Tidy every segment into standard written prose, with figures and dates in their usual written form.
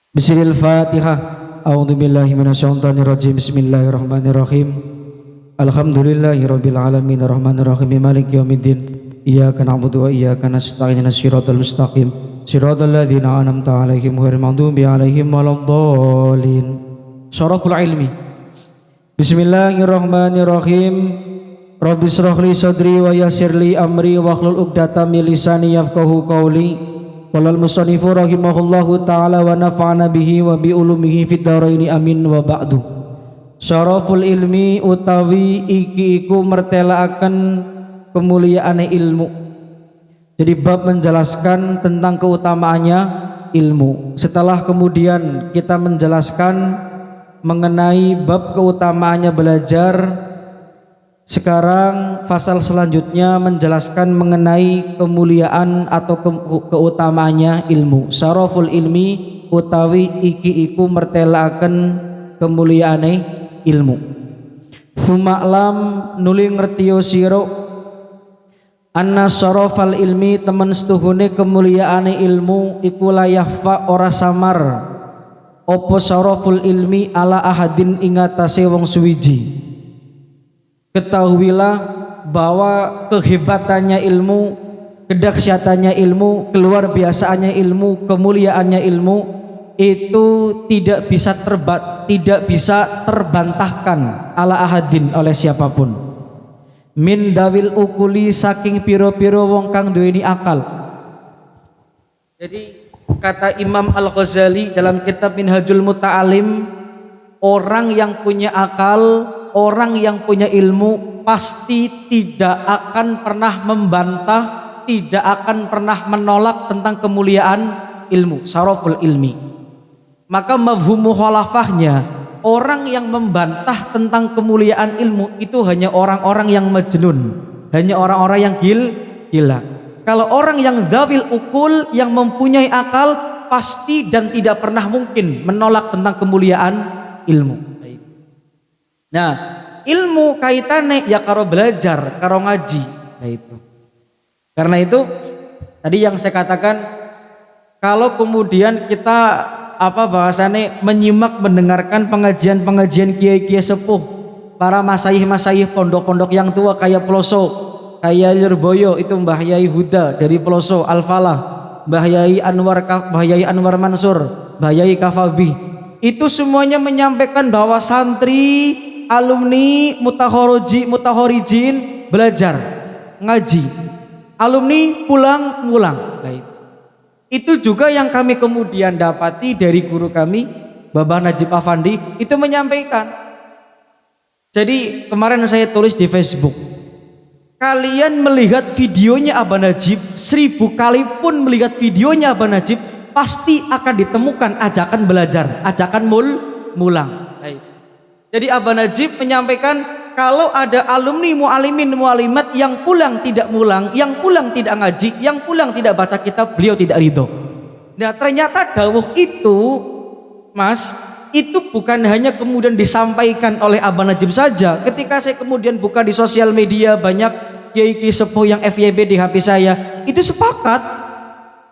Bismillahirrahmanirrahim. A'udzubillahi minasyaitonirrajim. Bismillahirrahmanirrahim. Alhamdulillahirabbil alamin arrahmanirrahim maliki yaumiddin. Iyyaka na'budu wa iyyaka nasta'in ihdinas siratal mustaqim. Siratal ladzina an'amta 'alaihim ghairil maghdubi 'alaihim waladdallin. Syaraful ilmi. Bismillahirrahmanirrahim. Rabbi shrah li sadri wa yassir li amri wahlul 'uqdatam min lisani yafqahu qawli. Qala al-musannifu rahimahullahu ta'ala wa nafa'ana bihi wa bi ulumihi fid dharaini amin wa ba'du. Syaraful ilmi utawi iki iku mertelaaken kemuliaane ilmu. Jadi bab menjelaskan tentang keutamaannya ilmu. Setelah kemudian kita menjelaskan mengenai bab keutamaannya belajar, sekarang fasal selanjutnya menjelaskan mengenai kemuliaan atau keutamaannya ilmu. Syaraful ilmi utawi iki iku mertelaaken kemuliaane ilmu. Suma'lam nuli ngertiyo sira anna syarafal ilmi temen setuhune kemuliaane ilmu iku layahfa ora samar apa syaraful ilmi ala ahadin ingatase wong suwiji. Ketahuilah bahwa kehebatannya ilmu, kedahsyatannya ilmu, keluar biasaannya ilmu, kemuliaannya ilmu itu tidak bisa terbantahkan ala ahadin oleh siapapun. Min dawil ukuli saking piro-piro wong kang duweni akal. Jadi kata Imam Al-Ghazali dalam kitab Minhajul Muta'alim, orang yang punya akal, orang yang punya ilmu pasti tidak akan pernah membantah, tidak akan pernah menolak tentang kemuliaan ilmu, syaraful ilmi. Maka mafhum mukhalafahnya, orang yang membantah tentang kemuliaan ilmu itu hanya orang-orang yang majnun, hanya orang-orang yang gila. Kalau orang yang dzawil ukul, yang mempunyai akal, pasti dan tidak pernah mungkin menolak tentang kemuliaan ilmu. Nah, ilmu kaitannya ya karo belajar, karo ngaji. Nah itu. Karena itu tadi yang saya katakan, kalau kemudian kita bahasane menyimak mendengarkan pengajian-pengajian kiai-kiai sepuh, para masaih-masaih pondok-pondok yang tua kayak Peloso, kayak Lirboyo itu Mbah Yai Huda dari Peloso, Al-Falah, Mbah Yai Anwar Mansur, Mbah Yai Kafabi. Itu semuanya menyampaikan bahwa santri, alumni mutahorijin belajar ngaji, alumni pulang. Nah, itu juga yang kami kemudian dapati dari guru kami Babah Najib Afandi itu menyampaikan. Jadi kemarin saya tulis di Facebook, kalian melihat videonya Abah Najib 1000 kali pun melihat videonya Abah Najib, pasti akan ditemukan ajakan belajar, ajakan mulang. Jadi Abah Najib menyampaikan kalau ada alumni mu'alimin mu'alimat yang pulang tidak mulang, yang pulang tidak ngaji, yang pulang tidak baca kitab, beliau tidak ridho. Nah ternyata dawuh itu, Mas, itu bukan hanya kemudian disampaikan oleh Abah Najib saja. Ketika saya kemudian buka di sosial media, banyak kiai-kiai sepuh yang FYP di HP saya itu sepakat.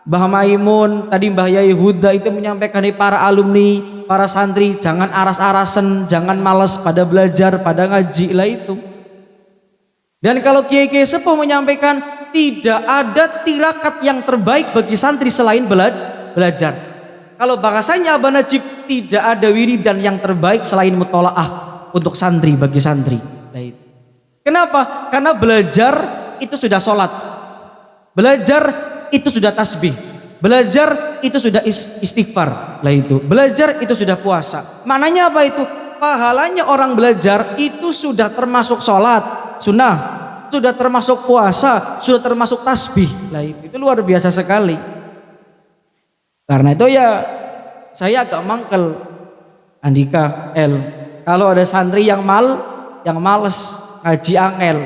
Mbah Maimun, tadi Mbah Yai Huda itu menyampaikan para alumni, para santri jangan aras-arasen, jangan malas pada belajar, pada ngaji lah itu. Dan kalau kiai-kiai sepuh menyampaikan tidak ada tirakat yang terbaik bagi santri selain belajar. Kalau bahasanya Abah Najib, tidak ada wiridan yang terbaik selain mutolaah untuk santri, bagi santri. Kenapa? Karena belajar itu sudah sholat, belajar itu sudah tasbih, belajar itu sudah istighfar, lah itu belajar itu sudah puasa. Maknanya apa itu? Pahalanya orang belajar itu sudah termasuk sholat sunnah, sudah termasuk puasa, sudah termasuk tasbih, lah itu luar biasa sekali. Karena itu ya saya agak mangkel Andika kalau ada santri yang males ngaji angel.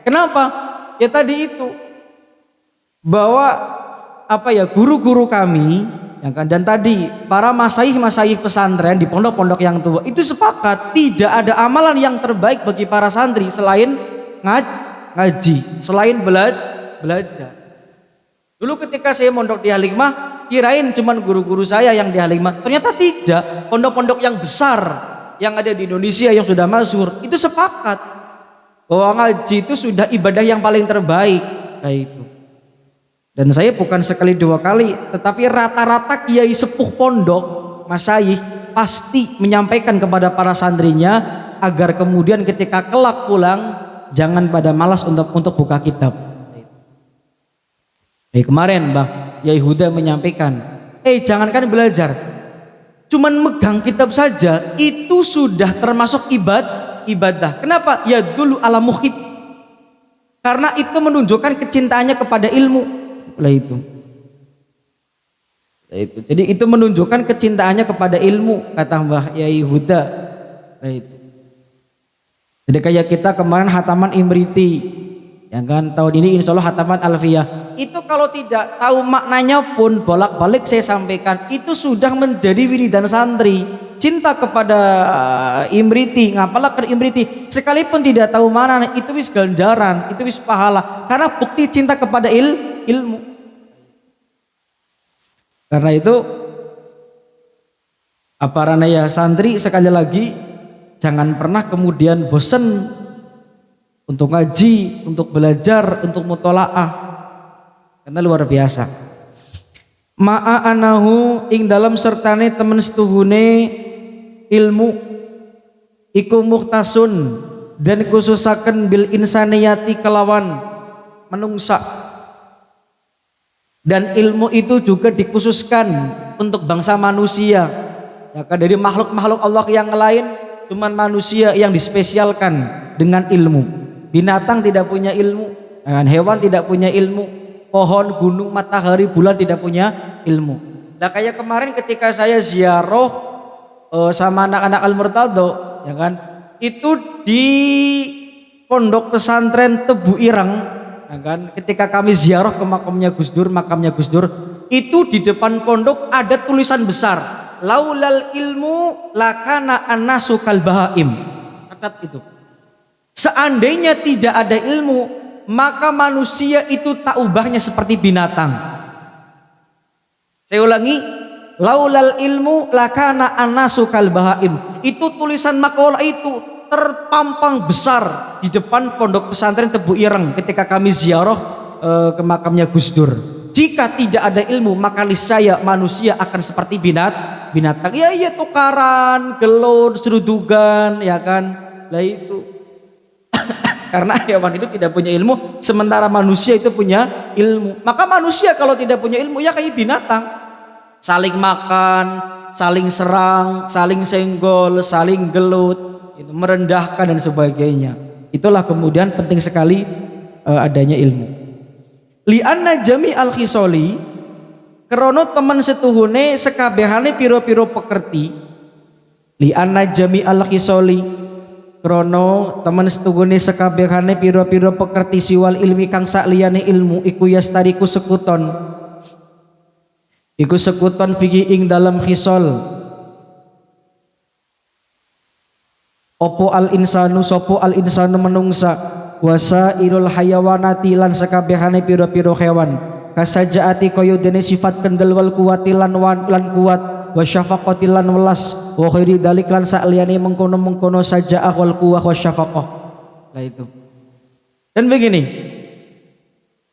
Kenapa? Ya tadi itu, bahwa guru-guru kami dan tadi para masaih pesantren di pondok-pondok yang tua itu sepakat tidak ada amalan yang terbaik bagi para santri selain ngaji, selain belajar. Dulu ketika saya mondok di Al-Hikmah, kirain cuman guru-guru saya yang di Halimah, ternyata tidak. Pondok-pondok yang besar yang ada di Indonesia yang sudah masyhur itu sepakat bahwa ngaji itu sudah ibadah yang paling terbaik. Nah itu. Dan saya bukan sekali dua kali, tetapi rata-rata kiai sepuh pondok, masyayikh pasti menyampaikan kepada para santrinya agar kemudian ketika kelak pulang jangan pada malas untuk buka kitab. Kemarin Mbah Yai Huda menyampaikan, jangankan belajar, cuman megang kitab saja itu sudah termasuk ibadah. Kenapa? Ya dulu ala muhib, karena itu menunjukkan kecintaannya kepada ilmu. Itu. Jadi itu menunjukkan kecintaannya kepada ilmu, kata Mbah Yai Huda. Jadi kayak kita kemarin hataman Imriti, ya kan, tahun ini insya Allah hataman Alfiyah. Itu kalau tidak tahu maknanya pun bolak-balik saya sampaikan, itu sudah menjadi wiridan santri. Cinta kepada Imriti, ngapalkan Imriti, sekalipun tidak tahu mana, itu wis ganjaran, itu wis pahala, karena bukti cinta kepada ilmu. Karena itu aparana ya santri, sekali lagi jangan pernah kemudian bosan untuk ngaji, untuk belajar, untuk mutolaah, karena luar biasa. Ma'a anahu ing dalam sertane temen setuhune ilmu iku muhtasun dan khususaken bil insaniyati kelawan menungsa. Dan ilmu itu juga dikhususkan untuk bangsa manusia, ya kan, dari makhluk-makhluk Allah yang lain cuman manusia yang dispesialkan dengan ilmu. Binatang tidak punya ilmu, kan? Hewan tidak punya ilmu, pohon, gunung, matahari, bulan tidak punya ilmu. Nah kayak kemarin ketika saya ziarah sama anak-anak Al-Murtado, ya kan, itu di pondok pesantren Tebu Ireng, ya kan, ketika kami ziarah ke makamnya Gus Dur, itu di depan pondok ada tulisan besar, laulal ilmu lakana annasu kal bahaim. Catat itu. Seandainya tidak ada ilmu, maka manusia itu tak ubahnya seperti binatang. Saya ulangi, laulal ilmu lakana annasu kal bahaim. Itu tulisan makalah itu terpampang besar di depan pondok pesantren Tebu Ireng ketika kami ziarah ke makamnya Gus Dur. Jika tidak ada ilmu, maka niscaya manusia akan seperti binatang. Ya tukaran, gelut, serudugan, ya kan. Lah itu. Karena hewan itu tidak punya ilmu, sementara manusia itu punya ilmu. Maka manusia kalau tidak punya ilmu ya kayak binatang, saling makan, saling serang, saling senggol, saling gelut, itu merendahkan dan sebagainya. Itulah kemudian penting sekali adanya ilmu. Li'anna jami al-khisoli, krono teman setuhune sekabehane piro-piro pekerti. Li'anna jami al-khisoli, krono teman setuhune sekabehane piro-piro pekerti siwal ilmi kang sakliyane ilmu iku yastariku sekuton. Iku sekuton fiki ing dalam khisol. Opo al insanu sopo al insanu menungsa wasa irul hayawanati lan sekabehane piro-piro hewan kasajaati koyo dene sifat kendel wal kuwati lan kuat wa syafaqati lan welas wa khairi dalik lan sakliyane mengkono-mengkono sajaah wal quwah wa syafaqah. Nah itu. Dan begini,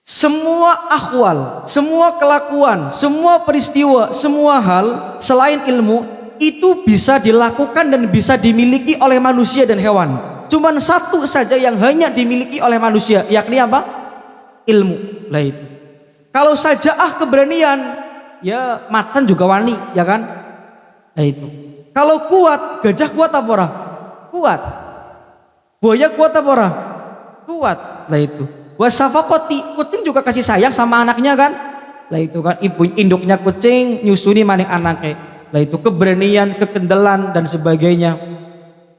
semua ahwal, semua kelakuan, semua peristiwa, semua hal selain ilmu itu bisa dilakukan dan bisa dimiliki oleh manusia dan hewan. Cuman satu saja yang hanya dimiliki oleh manusia, yakni apa? Ilmu. Lah itu. Kalau sajaah keberanian, ya macan juga wani, ya kan? Nah itu. Kalau kuat, gajah kuat apa ora? Kuat. Buaya kuat apa ora? Kuat. Lah itu. Wasafaqati, kucing juga kasih sayang sama anaknya kan? Lah itu kan, ibu induknya kucing nyusuni maning anaknya. Lah itu keberanian, kekendelan dan sebagainya.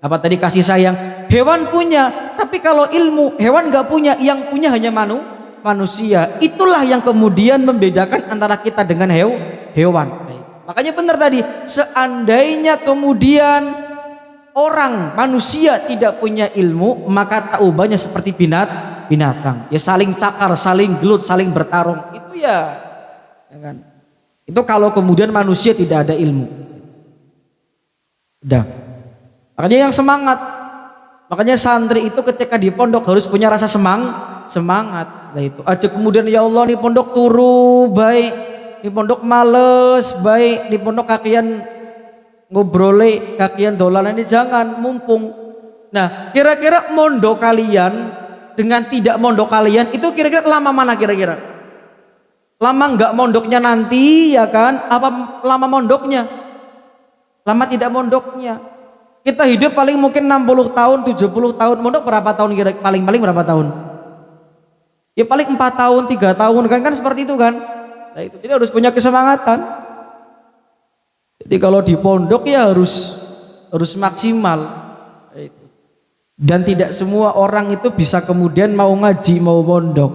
Apa tadi kasih sayang? Hewan punya, tapi kalau ilmu hewan nggak punya, yang punya hanya manusia. Itulah yang kemudian membedakan antara kita dengan hewan. Makanya benar tadi, seandainya kemudian orang manusia tidak punya ilmu, maka tak ubahnya seperti binatang. Ya saling cakar, saling gelut, saling bertarung. Itu ya kan. Itu kalau kemudian manusia tidak ada ilmu. Udah. Makanya yang semangat. Makanya santri itu ketika di pondok harus punya rasa semangat. Nah itu aja kemudian ya Allah di pondok turu baik, di pondok males baik, di pondok kakian ngobrole, kakian dolanan ini jangan mumpung. Nah kira-kira mondok kalian dengan tidak mondok kalian itu kira-kira lama mana kira-kira? Lama enggak mondoknya nanti ya kan? Apa lama mondoknya? Lama tidak mondoknya. Kita hidup paling mungkin 60 tahun, 70 tahun. Mondok berapa tahun kira? Paling-paling berapa tahun? Ya paling 4 tahun, 3 tahun kan seperti itu kan. Nah itu jadi harus punya kesemangatan. Jadi kalau di pondok ya harus maksimal. Nah, itu. Dan tidak semua orang itu bisa kemudian mau ngaji, mau pondok.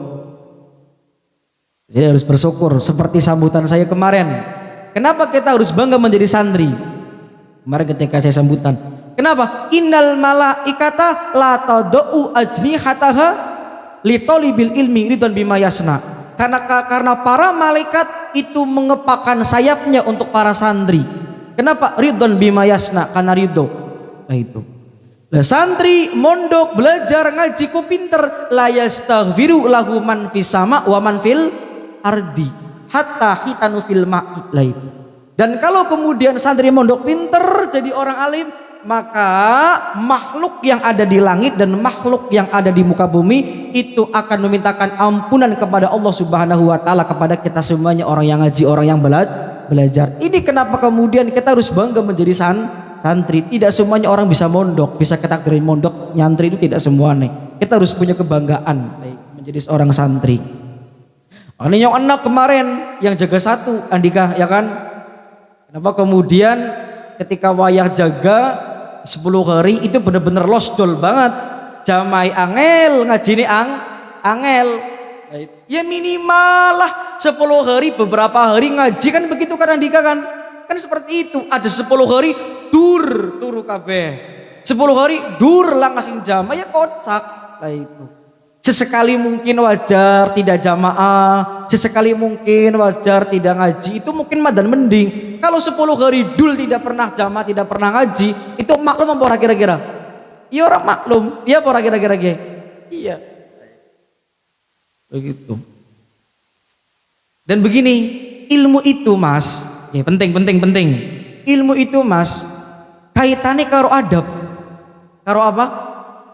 Jadi harus bersyukur seperti sambutan saya kemarin. Kenapa kita harus bangga menjadi santri? Kemarin ketika saya sambutan. Kenapa? Innal malaikata la tadau ajnihataha li talibil ilmi ridwan bima yasna. Karena para malaikat itu mengepakkan sayapnya untuk para santri. Kenapa? Ridwan bima yasna, karena ridho. Nah itu. Nah, santri mondok belajar ngaji ku pinter la yastaghfiru lahu man fis sama wa man fil ardi hatta hitanu fil ma'i. Lah itu. Dan kalau kemudian santri mondok pinter jadi orang alim, maka makhluk yang ada di langit dan makhluk yang ada di muka bumi itu akan memintakan ampunan kepada Allah Subhanahu wa taala kepada kita semuanya, orang yang ngaji, orang yang belajar. Ini kenapa kemudian kita harus bangga menjadi santri. Tidak semuanya orang bisa mondok, bisa ketakdirin mondok, nyantri itu tidak semuanya. Kita harus punya kebanggaan menjadi seorang santri. Makanya yang anak kemarin yang jaga satu Andika ya kan. Kenapa kemudian ketika wayah jaga 10 hari itu benar-benar losdol banget, jamai angel ngaji ini angel ya minimal lah 10 hari beberapa hari ngaji kan begitu kan Andika kan seperti itu. Ada 10 hari turu kabeh, 10 hari dur lah ngasih jamai ya kocak lah itu. Sesekali mungkin wajar tidak jamaah, sesekali mungkin wajar tidak ngaji, itu mungkin madan mending. Kalau 10 hari dul tidak pernah jamaah, tidak pernah ngaji, itu maklum apa orang kira-kira? Iya orang maklum, iya apa orang kira-kira? Iya. Begitu. Dan begini, ilmu itu mas, ya penting. Ilmu itu mas, kaitannya karo adab. Karo apa?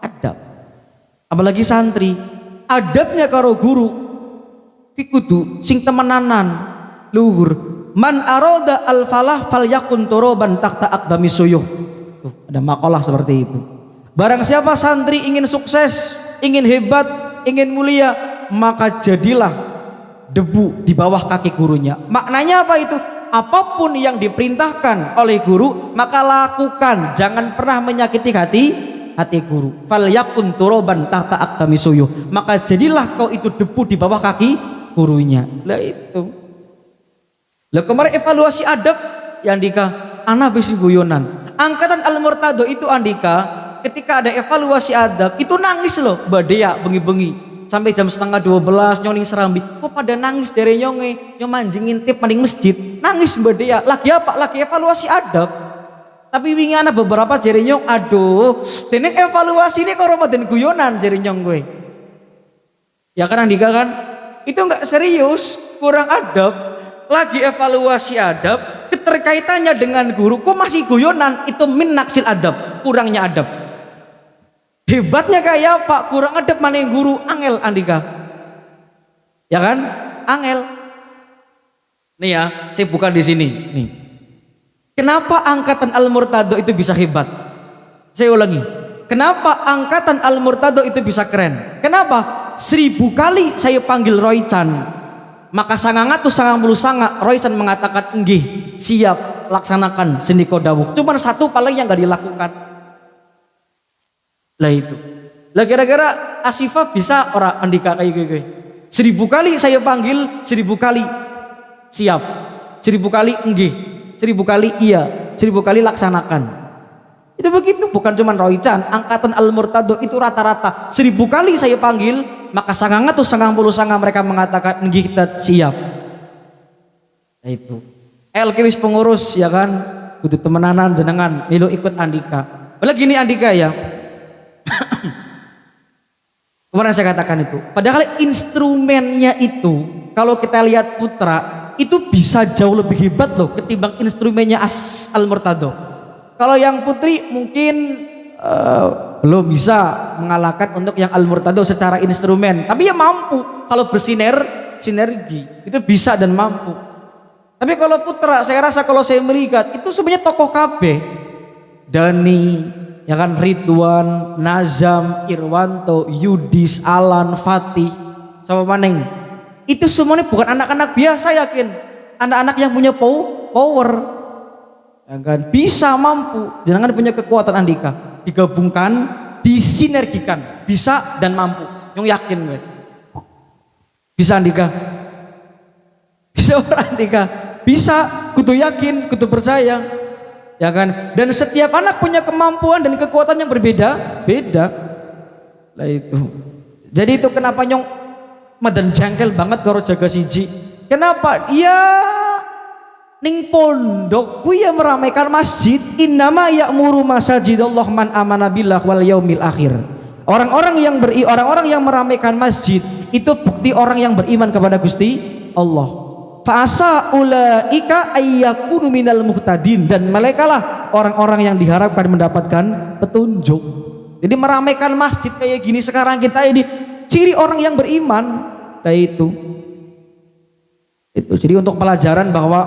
Adab. Apalagi santri, adabnya karo guru kudu sing temenanan luhur. Man aroda al falah fal yakun toroban takta akdami suyuh. Ada makalah seperti itu. Barang siapa santri ingin sukses, ingin hebat, ingin mulia, maka jadilah debu di bawah kaki gurunya. Maknanya apa itu? Apapun yang diperintahkan oleh guru maka lakukan, jangan pernah menyakiti hati guru. Fal yakun turoban tahta aqdami suyuh, maka jadilah kau itu debu di bawah kaki gurunya. Lah itu. Lah kemarin evaluasi adab ya Andika, ana bisi guyonan. Angkatan Al-Murtado itu Andika, ketika ada evaluasi adab itu nangis loh, badea bengi-bengi sampai jam setengah 12 nyoning serambi. Kok pada nangis dari nyonge, manjing ngintip maning masjid, nangis badea. Lagi apa? Lagi evaluasi adab. Tapi wingi ana beberapa jere nyong, aduh, dene evaluasi ini kok Ramadan guyonan jere nyong gue. Ya kan Andika kan? Itu enggak serius, kurang adab. Lagi evaluasi adab, keterkaitannya dengan guru kok masih guyonan, itu min naksil adab, kurangnya adab. Hebatnya kayak Pak, kurang adab mana yang guru, angel Andika. Ya kan? Angel. Nih ya, saya buka di sini, nih. Kenapa angkatan Al-Murtado itu bisa hebat? Saya ulangi. Kenapa angkatan Al-Murtado itu bisa keren? Kenapa? 1000 kali saya panggil Roy Chan, maka 999 Roy Chan mengatakan nggih, siap, laksanakan sendiko dawuh. Cuman satu paling yang gak dilakukan. Lah itu. Lah kira-kira Asifah bisa orang Andika kayak gue? 1000 kali saya panggil, 1000 kali siap, 1000 kali nggih, 1000 kali iya, 1000 kali laksanakan. Itu begitu, bukan cuma Roy Chan, angkatan Al-Murtado itu rata-rata 1000 kali saya panggil, maka 999 mereka mengatakan nggih kita siap. Ya itu. LK wis pengurus ya kan, kudu temenanan jenengan, milu ikut Andika. Padahal gini Andika ya. Kemarin saya katakan itu. Padahal instrumennya itu kalau kita lihat Putra itu bisa jauh lebih hebat loh ketimbang instrumennya Al-Murtado. Kalau yang Putri mungkin belum bisa mengalahkan untuk yang Al-Murtado secara instrumen, tapi ya mampu kalau sinergi itu bisa dan mampu. Tapi kalau Putra saya rasa kalau saya melihat itu sebenarnya tokoh KB, Dani, ya kan, Ridwan, Nazam, Irwanto, Yudis, Alan, Fatih, sama Maneng. Itu semuanya bukan anak-anak biasa, yakin. Anak-anak yang punya power. Ya kan, bisa mampu. Jangan punya kekuatan Andika. Digabungkan, disinergikan, bisa dan mampu. Yang yakin gue. Bisa Andika. Bisa orang Andika. Bisa, kudu yakin, kudu percaya. Ya kan, dan setiap anak punya kemampuan dan kekuatan yang berbeda-beda lah itu. Jadi itu kenapa nyong madan jengkel banget karo jaga siji. Kenapa dia ning pondok kuya meramaikan masjid, innama ya'muru masajidallah man amana billah wal yaumil akhir. Orang-orang yang meramaikan masjid itu bukti orang yang beriman kepada Gusti Allah. Fa'asa ulaika ayyakunu minal muhtadin, dan mereka lah orang-orang yang diharapkan mendapatkan petunjuk. Jadi meramaikan masjid kayak gini sekarang kita ini ciri orang yang beriman. Nah itu. Jadi untuk pelajaran bahwa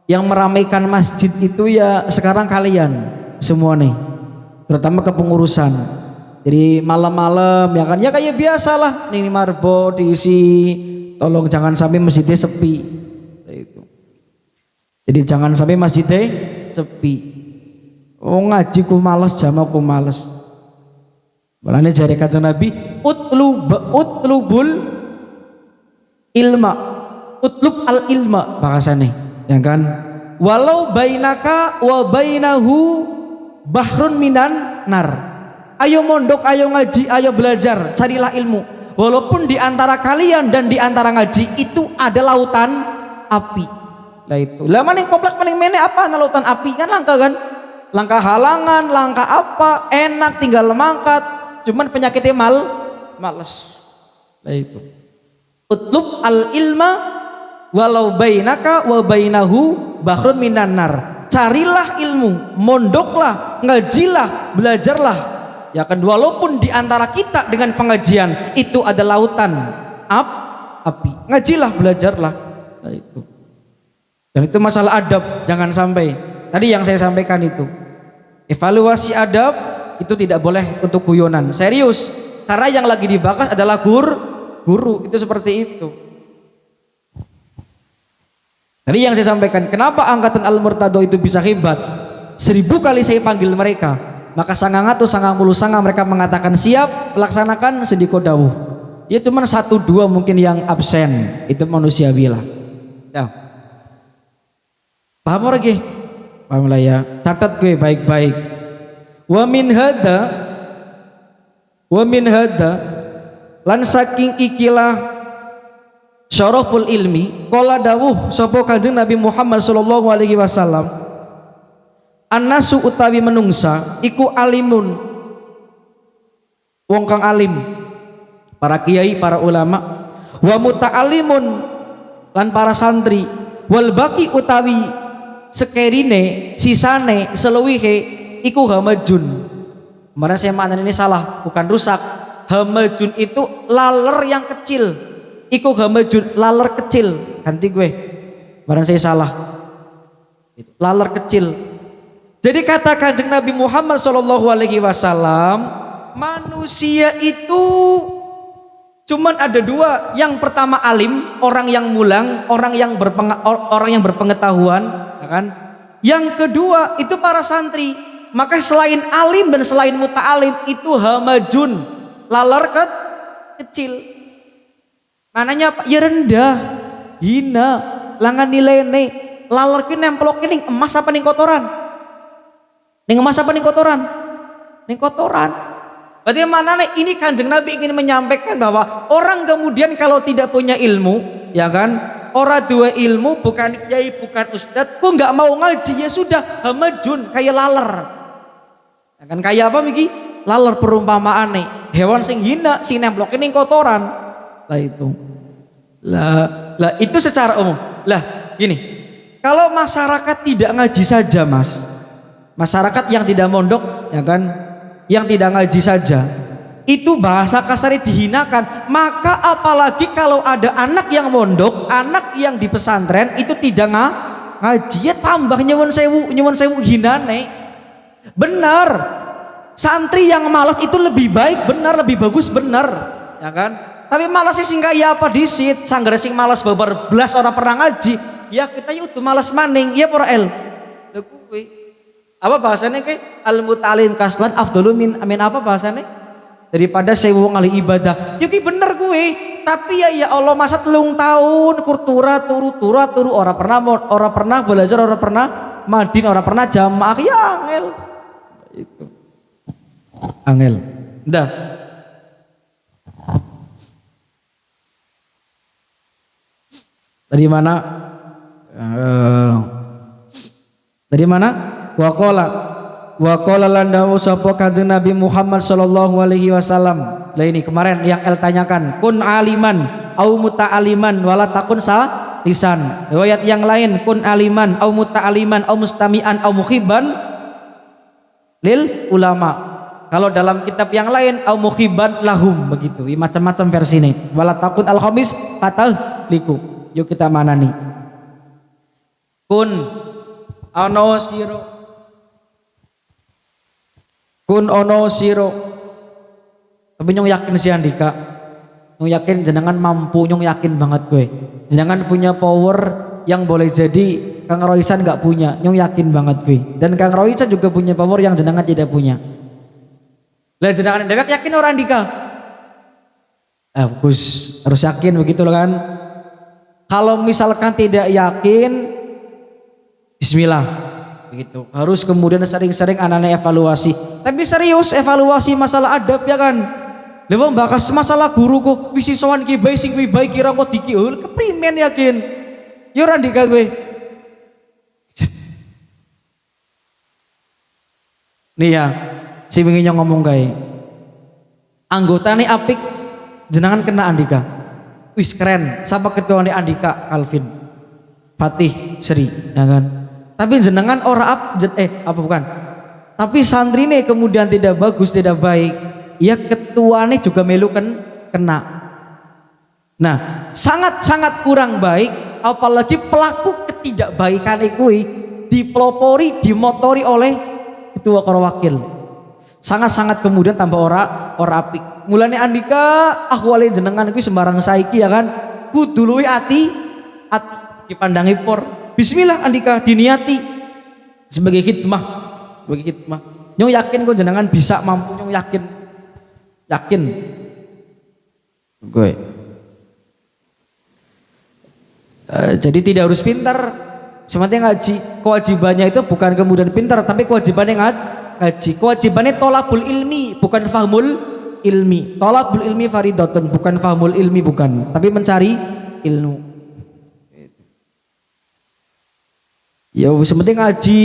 yang meramaikan masjid itu ya sekarang kalian semua nih, terutama kepengurusan. Jadi malam-malam ya kan, ya kayak biasalah nih marbo diisi. Tolong jangan sampai masjidnya sepi. Jadi jangan sampai masjidnya sepi. Oh ngaji ku males, jamaah ku males. Balane jare Kanjeng Nabi, utlubul ilma, utlub al ilma bahasane, ya kan? Walau bainaka wa bainahu bahrun minan nar. Ayo mondok, ayo ngaji, ayo belajar, carilah ilmu. Walaupun di antara kalian dan di antara ngaji itu ada lautan api. Lah itu. Lah maning komplek maning mene apa lautan api kan langka kan? Langka halangan, langka apa? Enak tinggal mangkat. Cuman penyakitnya males. Lah itu. Utlub al ilma walau bainaka wa bainahu bahrun minan nar. Carilah ilmu, mondoklah, ngajilah, belajarlah. Ya kan, walaupun di antara kita dengan pengajian itu ada lautan api. Ngajilah, belajarlah. Nah, itu. Dan itu masalah adab, jangan sampai. Tadi yang saya sampaikan itu. Evaluasi adab itu tidak boleh untuk guyonan. Serius. Karena yang lagi dibahas adalah guru. Itu seperti itu. Tadi yang saya sampaikan, kenapa angkatan Al-Murtado itu bisa hebat? 1000 kali saya panggil mereka. Maka sangang atau sangang puluh sangang mereka mengatakan siap melaksanakan sendiko dawuh. Ya cuma 1-2 mungkin yang absen, itu manusiawi lah. Ya. Paham lagi? Paham lah ya. Catat gue baik-baik. Wa min hada lan saking ikilah syaraful ilmi qala dawuh sapa Kanjeng Nabi Muhammad sallallahu alaihi wasallam. An-nasu utawi menungsa iku alimun, wong kang alim, para kiai, para ulama, wa muta'alimun lan para santri, wal baki utawi sekerine sisane seluwihe iku hamajun. Mana saya makna ini salah, bukan rusak. Hamajun itu laler yang kecil, iku hamajun laler kecil. Ganti gue, barang saya salah. Laler kecil. Jadi kata Kanjeng Nabi Muhammad SAW, manusia itu cuman ada 2. Yang pertama alim, orang yang mulang, orang yang berpengetahuan, ya kan? Yang kedua itu para santri. Maka selain alim dan selain muta'alim itu hamajun, laler kecil. Mananya apa? Ya rendah, hina, langan nilai laler ki nemplok ning emas apa ning kotoran? Ning emas apa ning kotoran? Ning kotoran. Berarti mana nih, ini Kanjeng Nabi ingin menyampaikan bahwa orang kemudian kalau tidak punya ilmu, ya kan, Orang dua ilmu, bukan kiai, bukan ustad, kok nggak mau ngaji, ya sudah hamajun, kayak laler. Ya kan kayak apa Miki? Laler perumpamaan nih. Hewan sing hina, sing nemplok ini kotoran. Lah itu. Lah itu secara umum. Lah gini, kalau masyarakat tidak ngaji saja Mas, masyarakat yang tidak mondok, ya kan, yang tidak ngaji saja, itu bahasa kasarnya dihinakan. Maka apalagi kalau ada anak yang mondok, anak yang di pesantren itu tidak ngaji, ya tambah nyuwun sewu hinane. Benar, santri yang malas itu lebih baik, benar, lebih bagus, benar, ya kan. Tapi malas sih kaya apa disit, sanggar sing malas babar belas orang pernah ngaji, ya kita itu malas maning, ya para el. Apa bahasanya ke al mutalim kaslan afdalu min amin, apa bahasanya daripada sewu ngali ibadah. Yuki bener gue, tapi ya Allah masa 3 tahun kurtura turu orang pernah belajar, orang pernah madin, orang pernah jamaah, ya angel itu angel. Dah dari mana Waqala landawu sapa Kanjeng Nabi Muhammad sallallahu alaihi wasallam. Lah ini kemarin yang El tanyakan, kun aliman au muta'aliman wala takun lisan. Riwayat yang lain, kun aliman au muta'aliman au mustami'an au muhibban lil ulama. Kalau dalam kitab yang lain au muhibban lahum, begitu. Macam-macam versi ini. Wala takun al khamis fatah liku. Yuk kita mana nih? Kun ono siro, tapi nyong yakin si Andika, nyong yakin jenengan mampu, nyong yakin banget gue, jenengan punya power yang boleh jadi Kang Roisan nggak punya, nyong yakin banget gue, dan Kang Roisan juga punya power yang jenengan tidak punya. Lah jenengan dewek yakin orang Andika? Bagus, harus yakin begitu loh kan. Kalau misalkan tidak yakin, bismillah, begitu. Harus kemudian sering-sering anaknya evaluasi. Tapi serius evaluasi masalah adab ya kan. Lha bahas masalah guru kok wis sowan ki bae sing kuwi bae kira kok dikiul keprimen yakin. Ya ora ndika kowe. Nih ya, si wingi ngomong kae. Anggotane apik jenengan kena Andika. Wis keren, siapa ketuane Andika? Alvin, Fatih, Sri, ya kan. Tapi jenengan tapi santri ini kemudian tidak bagus, tidak baik, ya ketuane juga melu kena. Nah, sangat-sangat kurang baik, apalagi pelaku ketidakbaikan kuwi dipelopori, dimotori oleh ketua karo wakil. Sangat-sangat kemudian tambah ora apik. Mulane Andika ahwale jenengan kuwi sembarang saiki ya kan, kudu luwih ati dipandangi por. Bismillah Andika diniati sebagai khidmah, Nyong yakin kok jenengan bisa mampu, nyong yakin. Gue. Jadi tidak harus pintar, sementing ngaji. Kewajibannya itu bukan kemudian pintar, tapi kewajibannya ngaji. Kewajibannya tolabul ilmi, bukan fahmul ilmi. Tolabul ilmi faridatun, bukan fahmul ilmi, bukan, tapi mencari ilmu. Ya sementing ngaji,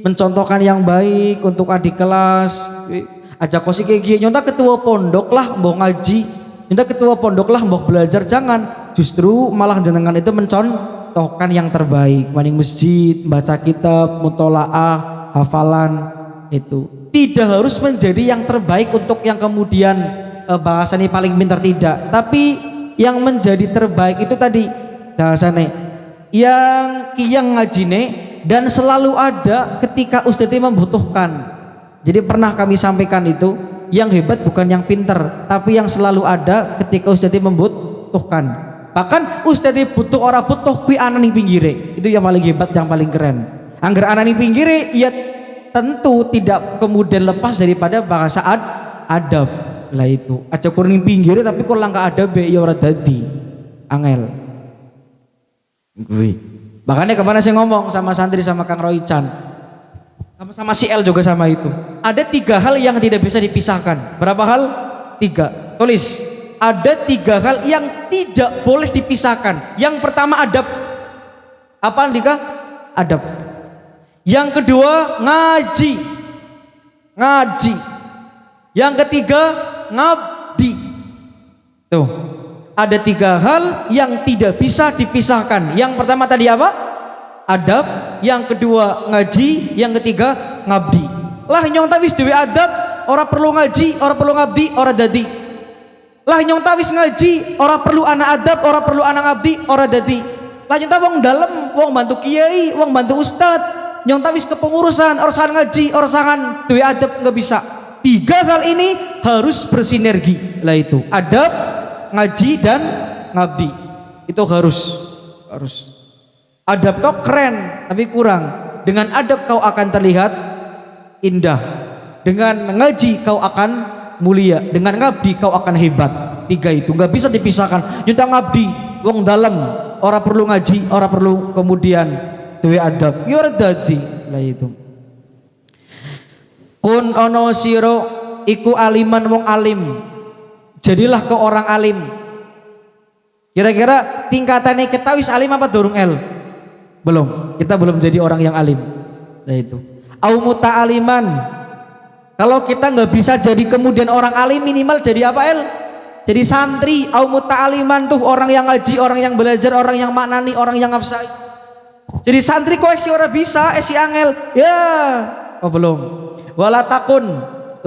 mencontohkan yang baik untuk adik kelas. Ajak kosi kayak gini, nyontak ketua pondok lah mau ngaji, nyontak ketua pondok lah mau belajar, jangan. Justru malah jenengan itu mencontohkan yang terbaik, maning masjid, baca kitab, mutolaah, hafalan itu. Tidak harus menjadi yang terbaik untuk yang kemudian bahasanya paling pintar, tidak. Tapi yang menjadi terbaik itu tadi bahasanya yang ngajine dan selalu ada ketika ustadz membutuhkan. Jadi pernah kami sampaikan itu, yang hebat bukan yang pintar, tapi yang selalu ada ketika ustadz membutuhkan. Bahkan ustadz butuh orang butuh kui anak ning pinggire, itu yang paling hebat, yang paling keren. Angger anak ning pinggire, ya tentu tidak kemudian lepas daripada bahasa adab. Lah itu aja kurang pinggire tapi kurang ke adab ya ora dadi angel. Gue. Makanya kemana saya ngomong sama santri, sama Kang Roy Chan, sama si El juga sama itu. Ada 3 hal yang tidak bisa dipisahkan. Berapa hal? 3. Tulis. ada 3 hal yang tidak boleh dipisahkan. Yang pertama adab. Apa Andika? Adab. Yang kedua ngaji. Ngaji. Yang ketiga ngabdi. Tuh. Ada 3 hal yang tidak bisa dipisahkan. Yang pertama tadi apa? Adab. Yang kedua ngaji. Yang ketiga ngabdi. Lah nyong tawis duwe adab, ora perlu ngaji, ora perlu ngabdi, ora dadi. Lah nyong tawis ngaji, ora perlu anak adab, ora perlu anak ngabdi, ora dadi. Lah nyong tawis wong dalem, wong bantu kiai, wong bantu ustad, nyong tawis kepengurusan, urusan ngaji, urusan duwe adab nggak bisa. 3 hal ini harus bersinergi. Lah itu adab, ngaji dan ngabdi. Itu harus. Adab kau keren tapi kurang. Dengan adab kau akan terlihat indah. Dengan ngaji kau akan mulia. Dengan ngabdi kau akan hebat. 3 itu nggak bisa dipisahkan. Nyuta ngabdi wong dalam, ora perlu ngaji, ora perlu kemudian duwe adab. Ya ora dadi. Lah itu. Kun ono siro iku aliman wong alim. Jadilah kau orang alim. Kira-kira tingkatannya kita wis alim apa durung el? Belum. Kita belum jadi orang yang alim. Nah itu. Au muta'aliman. Kalau kita nggak bisa jadi kemudian orang alim, minimal jadi apa el? Jadi santri. Au muta'aliman tuh orang yang ngaji, orang yang belajar, orang yang maknani, orang yang ngafsai. Jadi santri koeksi orang bisa, esi angel. Ya. Oh belum. Wala takun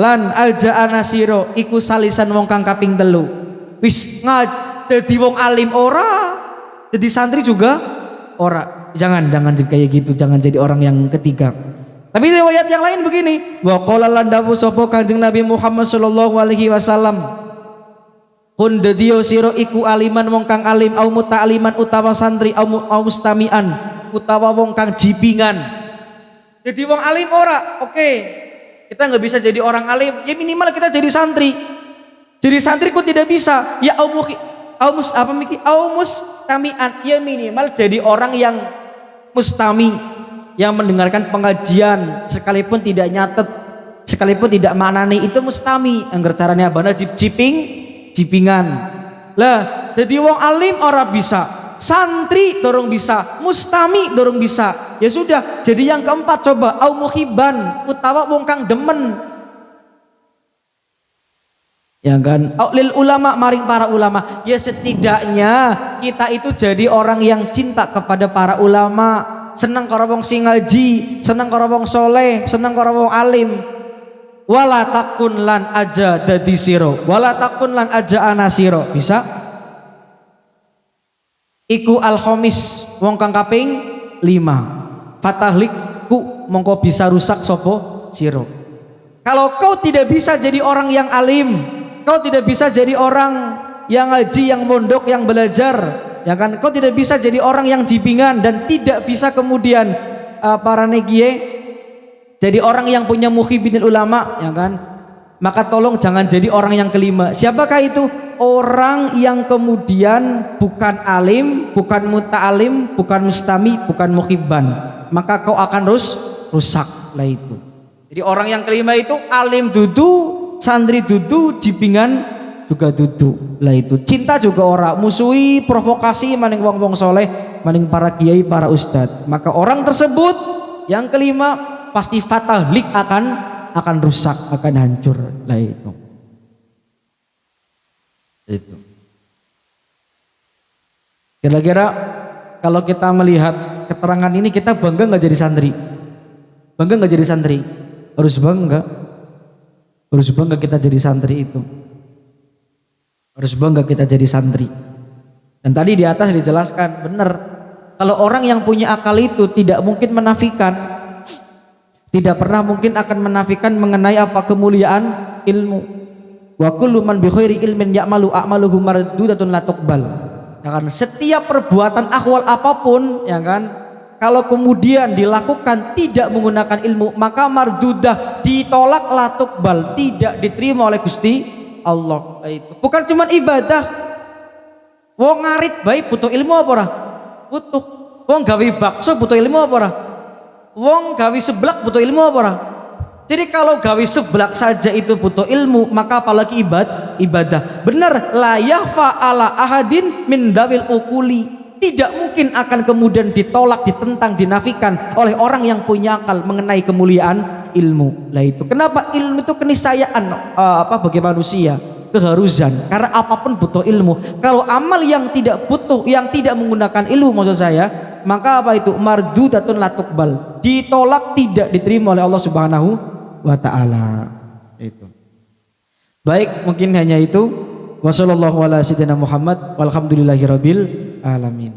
lan aja anasiro iku salisan wong kang kaping 3. Wis dadi wong alim ora, jadi santri juga ora. Jangan kayak gitu, jangan jadi orang yang ketiga. Tapi riwayat yang lain begini, wa qala lan dawuh sapa Kanjeng Nabi Muhammad sallallahu alaihi wasallam, kun dadio sira iku aliman wong kang alim, au muta'aliman utawa santri, au mustamian utawa wong kang jibingan. Jadi wong alim ora, oke. Kita nggak bisa jadi orang alim, ya minimal kita jadi santri. Jadi santri kok tidak bisa, ya mustamian, ya minimal jadi orang yang mustami, yang mendengarkan pengajian sekalipun tidak nyatet, sekalipun tidak maknani, itu mustami. Angger caranya abana jipingan. Lah, jadi wong alim ora bisa, santri dorong bisa, mustami dorong bisa. Ya sudah, jadi yang keempat coba au muhibban utawa wong kang demen. Ya kan? Au lil ulama maring para ulama. Ya setidaknya kita itu jadi orang yang cinta kepada para ulama, senang karo wong sing ngaji, senang karo wong soleh, senang karo wong alim. Wala takun lan aja dadi sira, wala takun lan aja ana sira. Bisa? Iku al khamis wong kang kaping 5. Fatahlikku mongko bisa rusak sopo siro. Kalau kau tidak bisa jadi orang yang alim, kau tidak bisa jadi orang yang ngaji, yang mondok, yang belajar, ya kan? Kau tidak bisa jadi orang yang jibingan dan tidak bisa kemudian para negie jadi orang yang punya muhibinil ulama, ya kan? Maka tolong jangan jadi orang yang kelima. Siapakah itu? Orang yang kemudian bukan alim, bukan muta'alim, bukan mustami, bukan muhibban. Maka kau akan rusak lah itu. Jadi orang yang kelima itu alim dudu, santri dudu, jibingan juga dudu lah itu. Cinta juga ora, musuhi, provokasi maning wong-wong soleh, maning para kiai, para ustad. Maka orang tersebut yang kelima pasti fatahlik akan rusak, akan hancur lah itu. Itu. Kira-kira kalau kita melihat keterangan ini kita bangga nggak jadi santri? Bangga nggak jadi santri? Harus bangga kita jadi santri itu. Harus bangga kita jadi santri. Dan tadi di atas dijelaskan benar. Kalau orang yang punya akal itu tidak mungkin menafikan, tidak pernah mungkin akan menafikan mengenai apa kemuliaan ilmu. Wa kullu man bi khairi ilmin ya'malu a'maluhu mardudatun la tuqbal. Ya kan, setiap perbuatan akhwal apapun, ya kan, kalau kemudian dilakukan tidak menggunakan ilmu, maka mardudah, ditolak, la tuqbal, tidak diterima oleh Gusti Allah. Itu bukan cuma ibadah. Wong ngarit bae butuh ilmu apa ora? Butuh. Wong gawe bakso butuh ilmu apa ora? Wong gawe seblak butuh ilmu apa ora? Jadi kalau gawe seblak saja itu butuh ilmu, maka apalagi ibadah. Benar, la yakhfa ala ahadin min dawil ukuli. Tidak mungkin akan kemudian ditolak, ditentang, dinafikan oleh orang yang punya akal mengenai kemuliaan ilmu. Lah itu kenapa ilmu itu keniscayaan bagi manusia, keharusan. Karena apapun butuh ilmu. Kalau amal yang tidak butuh, yang tidak menggunakan ilmu maksud saya, maka apa itu mardudatun la tuqbal, ditolak, tidak diterima oleh Allah Subhanahu wa taala. Itu. Baik, mungkin hanya itu. Wassallallahu ala sayyidina Muhammad walhamdulillahirabbil alamin.